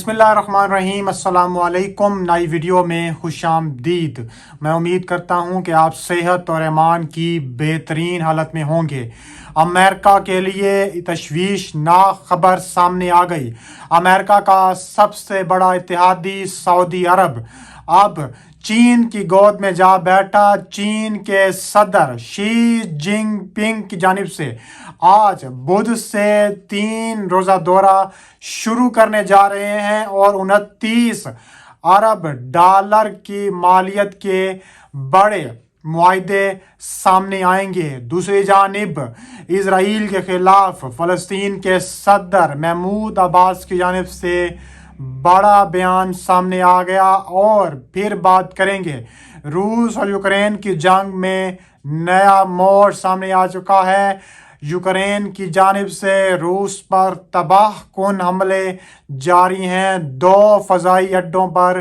بسم اللہ الرحمن الرحیم۔ السلام علیکم۔ نئی ویڈیو میں خوش آمدید۔ میں امید کرتا ہوں کہ آپ صحت اور ایمان کی بہترین حالت میں ہوں گے۔ امریکہ کے لیے تشویشناک خبر سامنے آ گئی۔ امریکہ کا سب سے بڑا اتحادی سعودی عرب اب چین کی گود میں جا بیٹھا۔ چین کے صدر شی جن پنگ کی جانب سے آج بدھ سے 3 روزہ دورہ شروع کرنے جا رہے ہیں اور 29 ارب ڈالر کی مالیت کے بڑے معاہدے سامنے آئیں گے۔ دوسری جانب اسرائیل کے خلاف فلسطین کے صدر محمود عباس کی جانب سے بڑا بیان سامنے آ گیا۔ اور پھر بات کریں گے روس اور یوکرین کی جنگ میں نیا موڑ سامنے آ چکا ہے۔ یوکرین کی جانب سے روس پر تباہ کن حملے جاری ہیں۔ 2 فضائی اڈوں پر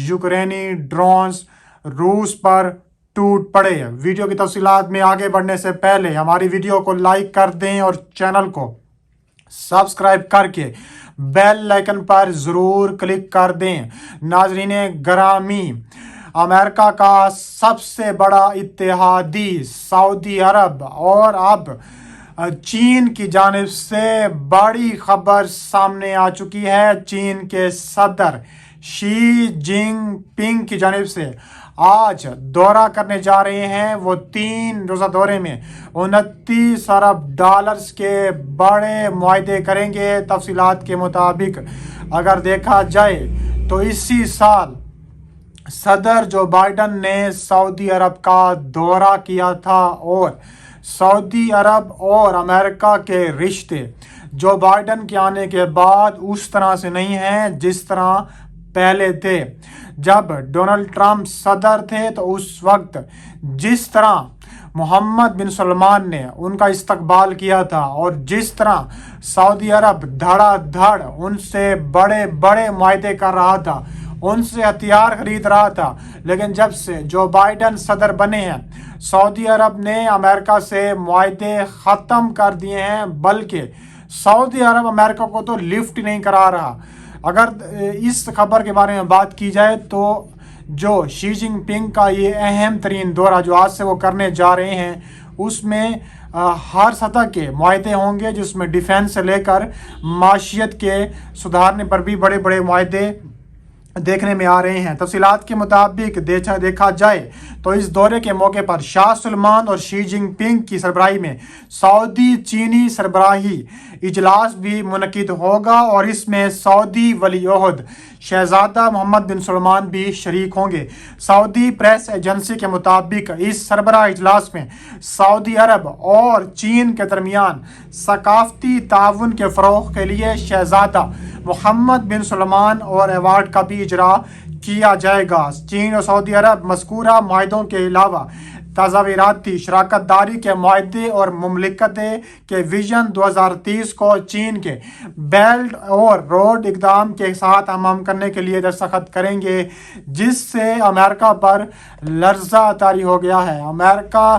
یوکرینی ڈرونز روس پر ٹوٹ پڑے۔ ویڈیو کی تفصیلات میں آگے بڑھنے سے پہلے ہماری ویڈیو کو لائک کر دیں اور چینل کو سبسکرائب کر کے بیل آئیکن پر ضرور کلک کر دیں۔ ناظرین گرامی، امریکہ کا سب سے بڑا اتحادی سعودی عرب اور اب چین کی جانب سے بڑی خبر سامنے آ چکی ہے۔ چین کے صدر شی جن پنگ کی جانب سے آج دورہ کرنے جا رہے ہیں۔ وہ 3 روزہ دورے میں 29 ارب ڈالرز کے بڑے معاہدے کریں گے۔ تفصیلات کے مطابق اگر دیکھا جائے تو اسی سال صدر جو بائیڈن نے سعودی عرب کا دورہ کیا تھا اور سعودی عرب اور امریکہ کے رشتے جو بائیڈن کے آنے کے بعد اس طرح سے نہیں ہیں جس طرح پہلے تھے۔ جب ڈونلڈ ٹرمپ صدر تھے تو اس وقت جس طرح محمد بن سلمان نے ان کا استقبال کیا تھا اور جس طرح سعودی عرب دھڑا دھڑ ان سے بڑے بڑے معاہدے کر رہا تھا، ان سے ہتھیار خرید رہا تھا، لیکن جب سے جو بائیڈن صدر بنے ہیں سعودی عرب نے امریکہ سے معاہدے ختم کر دیے ہیں، بلکہ سعودی عرب امریکہ کو تو لفٹ ہی نہیں کرا رہا۔ اگر اس خبر کے بارے میں بات کی جائے تو جو شی جن پنگ کا یہ اہم ترین دورہ جو آج سے وہ کرنے جا رہے ہیں اس میں ہر سطح کے معاہدے ہوں گے، جس میں ڈیفینس سے لے کر معیشت کے سدھارنے پر بھی بڑے بڑے معاہدے دیکھنے میں آ رہے ہیں۔ تفصیلات کے مطابق دیکھا جائے تو اس دورے کے موقع پر شاہ سلمان اور شی جن پنگ کی سربراہی میں سعودی چینی سربراہی اجلاس بھی منعقد ہوگا اور اس میں سعودی ولی عہد شہزادہ محمد بن سلمان بھی شریک ہوں گے۔ سعودی پریس ایجنسی کے مطابق اس سربراہ اجلاس میں سعودی عرب اور چین کے درمیان ثقافتی تعاون کے فروغ کے لیے شہزادہ محمد بن سلمان اور ایوارڈ کا بھی اجرا کیا جائے گا۔ چین اور سعودی عرب مذکورہ معاہدوں کے علاوہ تصاویراتی شراکت داری کے معاہدے اور مملکت کے ویژن 2030 کو چین کے بیلٹ اور روڈ اقدام کے ساتھ ہم کرنے کے لیے دستخط کریں گے، جس سے امریکہ پر لرزہ طاری ہو گیا ہے۔ امریکہ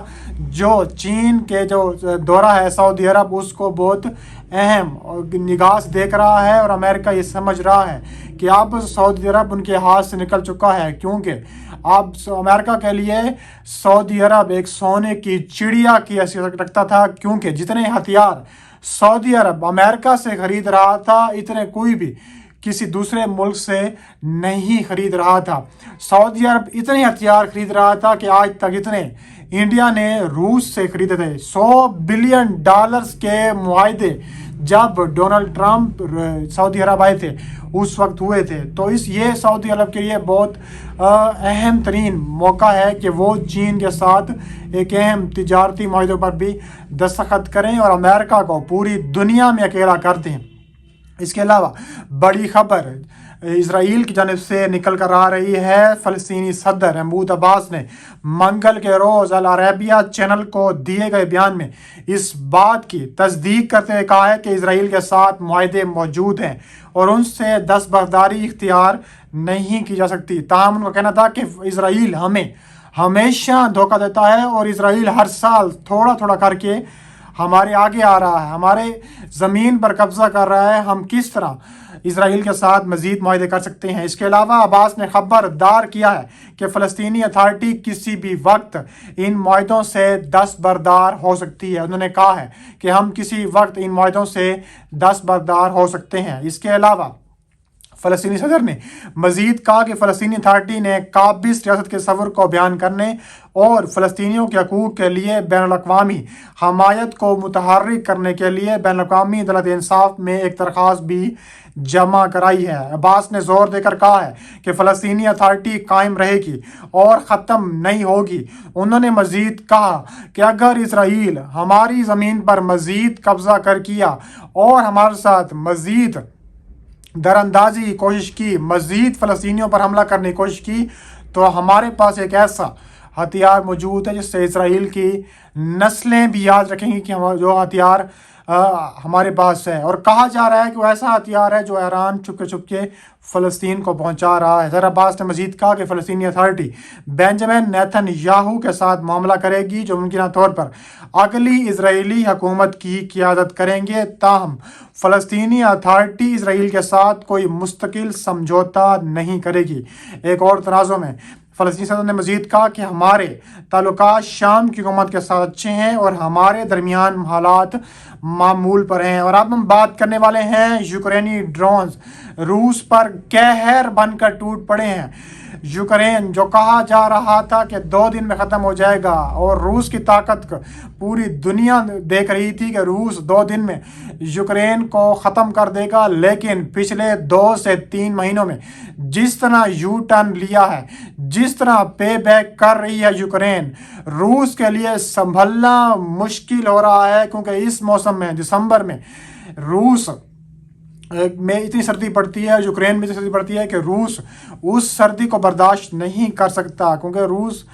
جو چین کے جو دورہ ہے سعودی عرب اس کو بہت اہم نگاہ سے دیکھ رہا ہے اور امریکہ یہ سمجھ رہا ہے کہ اب سعودی عرب ان کے ہاتھ سے نکل چکا ہے، کیونکہ اب امریکہ کے لیے سعودی عرب ایک سونے کی چڑیا کی حیثیت رکھتا تھا، کیونکہ جتنے ہتھیار سعودی عرب امریکہ سے خرید رہا تھا اتنے کوئی بھی کسی دوسرے ملک سے نہیں خرید رہا تھا۔ سعودی عرب اتنے ہتھیار خرید رہا تھا کہ آج تک اتنے انڈیا نے روس سے خریدے تھے۔ $100 بلین کے معاہدے جب ڈونلڈ ٹرمپ سعودی عرب آئے تھے اس وقت ہوئے تھے، تو یہ سعودی عرب کے لیے بہت اہم ترین موقع ہے کہ وہ چین کے ساتھ ایک اہم تجارتی معاہدوں پر بھی دستخط کریں اور امریکہ کو پوری دنیا میں اکیلا کر دیں۔ اس کے علاوہ بڑی خبر اسرائیل کی جانب سے نکل کر آ رہی ہے۔ فلسطینی صدر محمود عباس نے منگل کے روز العربیہ چینل کو دیے گئے بیان میں اس بات کی تصدیق کرتے ہوئے کہا ہے کہ اسرائیل کے ساتھ معاہدے موجود ہیں اور ان سے دستبرداری اختیار نہیں کی جا سکتی۔ تاہم ان کا کہنا تھا کہ اسرائیل ہمیں ہمیشہ دھوکہ دیتا ہے اور اسرائیل ہر سال تھوڑا تھوڑا کر کے ہمارے آگے آ رہا ہے، ہمارے زمین پر قبضہ کر رہا ہے۔ ہم کس طرح اسرائیل کے ساتھ مزید معاہدے کر سکتے ہیں۔ اس کے علاوہ عباس نے خبردار کیا ہے کہ فلسطینی اتھارٹی کسی بھی وقت ان معاہدوں سے دستبردار ہو سکتی ہے۔ انہوں نے کہا ہے کہ ہم کسی وقت ان معاہدوں سے دستبردار ہو سکتے ہیں۔ اس کے علاوہ فلسطینی صدر نے مزید کہا کہ فلسطینی اتھارٹی نے قابض ریاست کے تصور کو بیان کرنے اور فلسطینیوں کے حقوق کے لیے بین الاقوامی حمایت کو متحرک کرنے کے لیے بین الاقوامی عدالت انصاف میں ایک درخواست بھی جمع کرائی ہے۔ عباس نے زور دے کر کہا ہے کہ فلسطینی اتھارٹی قائم رہے گی اور ختم نہیں ہوگی۔ انہوں نے مزید کہا کہ اگر اسرائیل ہماری زمین پر مزید قبضہ کر کیا اور ہمارے ساتھ مزید دراندازی کی کوشش کی، مزید فلسطینیوں پر حملہ کرنے کی کوشش کی، تو ہمارے پاس ایک ایسا ہتھیار موجود ہے جس سے اسرائیل کی نسلیں بھی یاد رکھیں گی کہ جو ہتھیار ہمارے پاس ہے۔ اور کہا جا رہا ہے کہ وہ ایسا ہتھیار ہے جو ایران چھپ کے فلسطین کو پہنچا رہا ہے۔ حضرت عباس نے مزید کہا کہ فلسطینی اتھارٹی بنجامن نیتن یاہو کے ساتھ معاملہ کرے گی جو ممکنہ طور پر اگلی اسرائیلی حکومت کی قیادت کریں گے، تاہم فلسطینی اتھارٹی اسرائیل کے ساتھ کوئی مستقل سمجھوتہ نہیں کرے گی۔ ایک اور تنازع میں فلسطینی صدر نے مزید کہا کہ ہمارے تعلقات شام کی حکومت کے ساتھ اچھے ہیں اور ہمارے درمیان حالات معمول پر ہیں۔ اور اب ہم بات کرنے والے ہیں یوکرینی ڈرونز روس پر قہر بن کر ٹوٹ پڑے ہیں۔ یوکرین جو کہا جا رہا تھا کہ 2 دن میں ختم ہو جائے گا اور روس کی طاقت پوری دنیا دیکھ رہی تھی کہ روس 2 دن میں یوکرین کو ختم کر دے گا، لیکن پچھلے 2 سے 3 مہینوں میں جس طرح یو ٹرن لیا ہے، جس طرح پے بیک کر رہی ہے یوکرین، روس کے لیے سنبھلنا مشکل ہو رہا ہے، کیونکہ اس موسم میں دسمبر میں روس میں اتنی سردی پڑتی ہے، یوکرین میں اتنی سردی پڑتی ہے کہ روس اس سردی کو برداشت نہیں کر سکتا، کیونکہ روس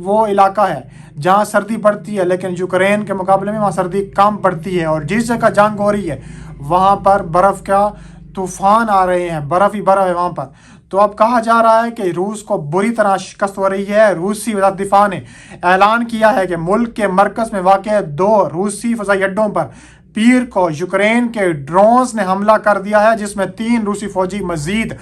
وہ علاقہ ہے جہاں سردی پڑتی ہے، لیکن یوکرین کے مقابلے میں وہاں سردی کم پڑتی ہے، اور جس جگہ جنگ ہو رہی ہے وہاں پر برف کا طوفان آ رہے ہیں، برف ہی برف ہے وہاں پر۔ تو اب کہا جا رہا ہے کہ روس کو بری طرح شکست ہو رہی ہے۔ روسی وزارت دفاع نے اعلان کیا ہے کہ ملک کے مرکز میں واقع 2 روسی فضائی اڈوں پر پیر کو یوکرین کے ڈرونز نے حملہ کر دیا ہے، جس میں 3 روسی فوجی مزید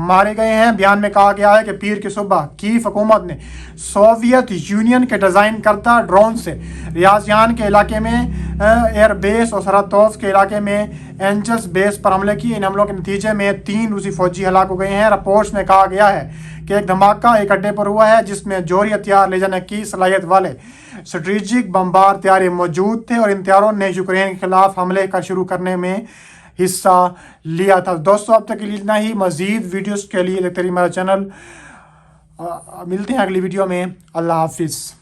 مارے گئے ہیں۔ بیان میں کہا گیا ہے کہ پیر کی صبح کیف حکومت نے سوویت یونین کے ڈیزائن کردہ ڈرون سے ریاضیان کے علاقے میں ایئر بیس اور سراتوف کے علاقے میں اینجلس بیس پر حملے کیے۔ ان حملوں کے نتیجے میں 3 روسی فوجی ہلاک ہو گئے ہیں۔ رپورٹس میں کہا گیا ہے کہ ایک دھماکہ ایک اڈے پر ہوا ہے جس میں جوہری ہتھیار لے جانے کی صلاحیت والے اسٹریٹجک بمبار طیارے موجود تھے، اور ان طیاروں نے یوکرین کے خلاف حملے کا شروع کرنے میں حصہ لیا تھا۔ دوستو اب تک کے لیے اتنا ہی۔ مزید ویڈیوز کے لیے دیکھتے رہیے ہمارا چینل۔ ملتے ہیں اگلی ویڈیو میں۔ اللہ حافظ۔